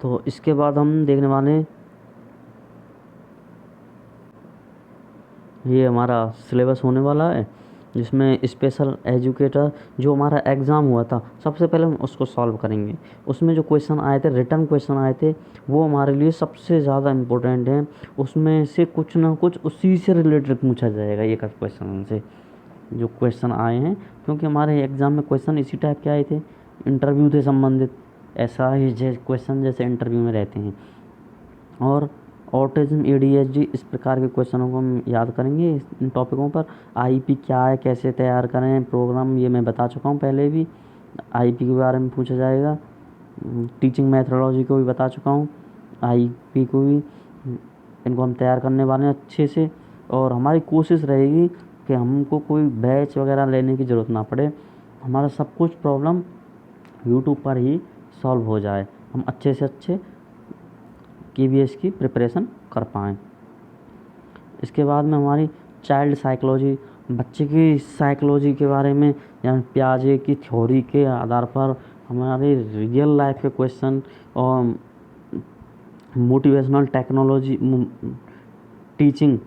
तो इसके बाद हम देखने वाले हैं, ये हमारा सिलेबस होने वाला है जिसमें स्पेशल एजुकेटर जो हमारा एग्ज़ाम हुआ था, सबसे पहले हम उसको सॉल्व करेंगे। उसमें जो क्वेश्चन आए थे, रिटर्न क्वेश्चन आए थे, वो हमारे लिए सबसे ज़्यादा इम्पोर्टेंट हैं। उसमें से कुछ ना कुछ उसी से रिलेटेड पूछा जाएगा एक आध क्वेश्चन से, जो क्वेश्चन आए हैं, क्योंकि हमारे एग्ज़ाम में क्वेश्चन इसी टाइप के आए थे, इंटरव्यू से संबंधित, ऐसा ही क्वेश्चन जैसे इंटरव्यू में रहते हैं। और ऑटिज्म, एडीएचडी, इस प्रकार के क्वेश्चनों को हम याद करेंगे इन टॉपिकों पर। आईपी क्या है, कैसे तैयार करें प्रोग्राम, ये मैं बता चुका हूँ पहले भी। आईपी के बारे में पूछा जाएगा। टीचिंग मैथडोलॉजी को भी बता चुका हूँ, आईपी को भी। इनको हम तैयार करने वाले हैं अच्छे से, और हमारी कोशिश रहेगी कि हमको कोई बैच वगैरह लेने की ज़रूरत ना पड़े, हमारा सब कुछ प्रॉब्लम यूट्यूब पर ही सॉल्व हो जाए, हम अच्छे से अच्छे केवीएस की प्रिपरेशन कर पाएँ। इसके बाद में हमारी चाइल्ड साइकोलॉजी, बच्चे की साइकोलॉजी के बारे में, यानी पियाजे की थ्योरी के आधार पर हमारे रियल लाइफ के क्वेश्चन, और motivational technology teaching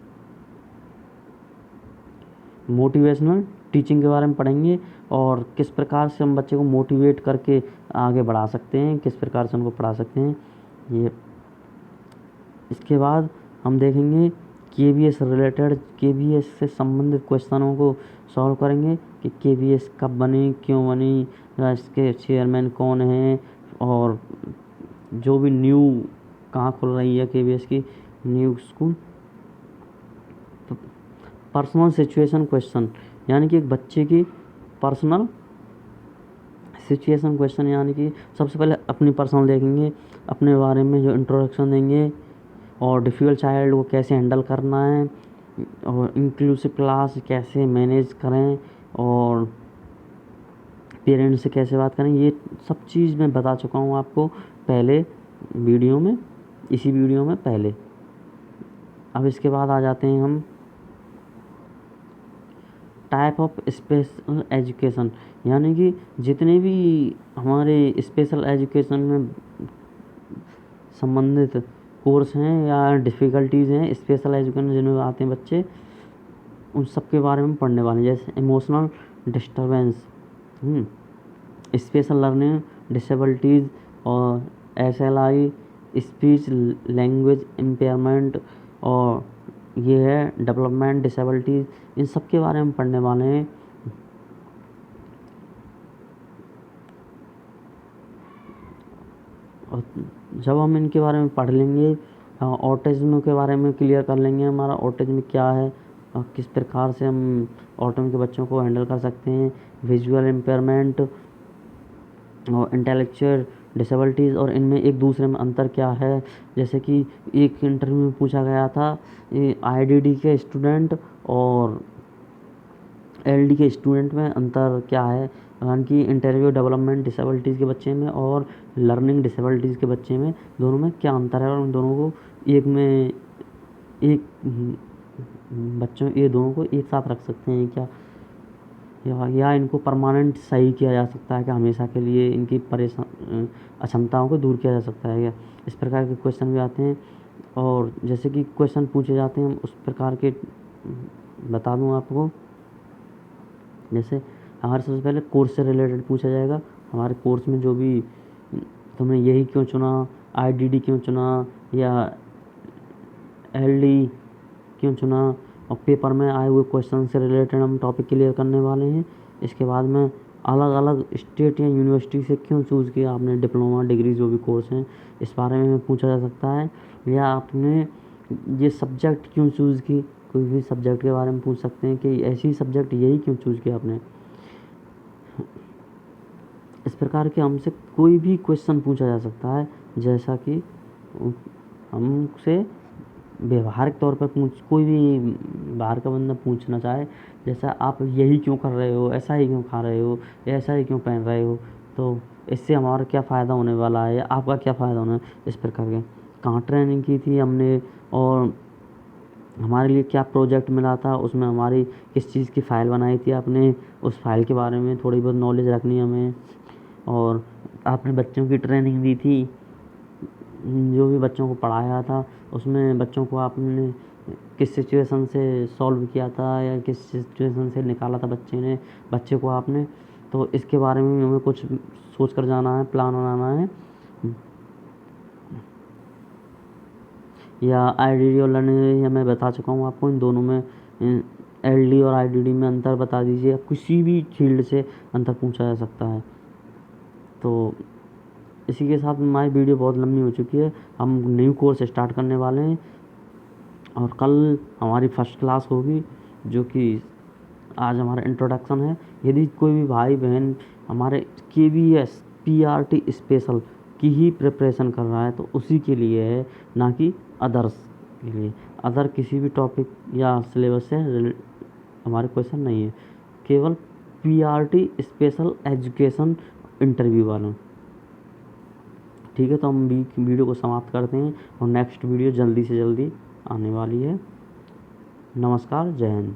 motivational teaching के बारे में पढ़ेंगे, और किस प्रकार से हम बच्चे को मोटिवेट करके आगे बढ़ा सकते हैं, किस प्रकार से उनको पढ़ा सकते हैं ये। इसके बाद हम देखेंगे केवीएस रिलेटेड, केवीएस से संबंधित क्वेश्चनों को सॉल्व करेंगे कि केवीएस कब बनी, क्यों बनी, या इसके चेयरमैन कौन हैं, और जो भी न्यू कहाँ खुल रही है केवीएस की new school. Personal situation question, यानी कि एक बच्चे की पर्सनल सिचुएशन क्वेश्चन, यानी कि सबसे पहले अपनी पर्सनल देखेंगे, अपने बारे में जो इंट्रोडक्शन देंगे, और डिफ़िकल्ट चाइल्ड को कैसे हैंडल करना है, और इंक्लूसिव क्लास कैसे मैनेज करें, और पेरेंट्स से कैसे बात करें, ये सब चीज़ मैं बता चुका हूँ आपको पहले वीडियो में, इसी वीडियो में पहले। अब इसके बाद आ जाते हैं हम टाइप ऑफ स्पेशल एजुकेशन, यानी कि जितने भी हमारे स्पेशल एजुकेशन में संबंधित कोर्स हैं या डिफ़िकल्टीज़ हैं स्पेशल एजुकेशन जिनमें आते हैं बच्चे, उन सब के बारे में पढ़ने वाले हैं। जैसे emotional disturbance, special learning disabilities, और SLI, स्पीच लैंग्वेज इम्पेयरमेंट, और ये है डेवलपमेंट डिसेबिलिटीज़, इन सब के बारे में पढ़ने वाले हैं। और जब हम इनके बारे में पढ़ लेंगे, ऑटिज्म के बारे में क्लियर कर लेंगे, हमारा ऑटिज्म क्या है और किस प्रकार से हम ऑटिज्म के बच्चों को हैंडल कर सकते हैं, विजुअल इम्पेयरमेंट और इंटेलेक्चुअल डिसेबिलिटीज़, और इनमें एक दूसरे में अंतर क्या है। जैसे कि एक इंटरव्यू में पूछा गया था, IDD के स्टूडेंट और LD के स्टूडेंट में अंतर क्या है, यानी कि इंटेलेक्चुअल डेवलपमेंट डिसेबिलिटीज़ के बच्चे में और लर्निंग डिसेबिलिटीज़ के बच्चे में, दोनों में क्या अंतर है, और उन दोनों को एक में एक बच्चों, ये दोनों को एक साथ रख सकते हैं क्या, या इनको परमानेंट सही किया जा सकता है कि हमेशा के लिए इनकी अक्षमताओं को दूर किया जा सकता है क्या, इस प्रकार के क्वेश्चन भी आते हैं। और जैसे कि क्वेश्चन पूछे जाते हैं उस प्रकार के बता दूं आपको। जैसे हमारे सबसे पहले कोर्स से रिलेटेड पूछा जाएगा, हमारे कोर्स में जो भी तुमने यही क्यों चुना, IDD क्यों चुना, या LD क्यों चुना, और पेपर में आए हुए क्वेश्चन से रिलेटेड हम टॉपिक क्लियर करने वाले हैं। इसके बाद में अलग अलग स्टेट या यूनिवर्सिटी से क्यों चूज़ किया आपने, डिप्लोमा डिग्री जो भी कोर्स हैं इस बारे में पूछा जा सकता है, या आपने ये सब्जेक्ट क्यों चूज़ की, कोई भी सब्जेक्ट के बारे में पूछ सकते हैं कि ऐसी सब्जेक्ट यही क्यों चूज़ किया आपने। इस प्रकार के हमसे कोई भी क्वेश्चन पूछा जा सकता है, जैसा कि हमसे व्यवहारिक तौर पर कोई भी बाहर का बंदा पूछना चाहे, जैसा आप यही क्यों कर रहे हो, ऐसा ही क्यों खा रहे हो, ऐसा ही क्यों पहन रहे हो, तो इससे हमारा क्या फ़ायदा होने वाला है, या आपका क्या फ़ायदा होना है, इस प्रकार के। कहाँ ट्रेनिंग की थी हमने, और हमारे लिए क्या प्रोजेक्ट मिला था, उसमें हमारी किस चीज़ की फ़ाइल बनाई थी आपने, उस फाइल के बारे में थोड़ी बहुत नॉलेज रखनी है हमें। और आपने बच्चों की ट्रेनिंग दी थी, जो भी बच्चों को पढ़ाया था उसमें बच्चों को आपने किस सिचुएशन से सॉल्व किया था या किस सिचुएशन से निकाला था बच्चे को आपने, तो इसके बारे में हमें कुछ सोच कर जाना है, प्लान बनाना है। या आईडीडी और लर्निंग मैं बता चुका हूँ आपको, इन दोनों में एलडी और आईडीडी में अंतर बता दीजिए, किसी भी फील्ड से अंतर पूछा जा सकता है। तो इसी के साथ हमारी वीडियो बहुत लंबी हो चुकी है, हम न्यू कोर्स स्टार्ट करने वाले हैं और कल हमारी फर्स्ट क्लास होगी, जो कि आज हमारा इंट्रोडक्शन है। यदि कोई भी भाई बहन हमारे केवीएस पीआरटी स्पेशल की ही प्रिपरेशन कर रहा है तो उसी के लिए है, ना कि अदर्स के लिए। अदर किसी भी टॉपिक या सिलेबस से हमारे क्वेश्चन नहीं है, केवल पीआरटी स्पेशल एजुकेशन इंटरव्यू वालों। ठीक है, तो हम वीडियो को समाप्त करते हैं और नेक्स्ट वीडियो जल्दी से जल्दी आने वाली है। नमस्कार, जय हिंद।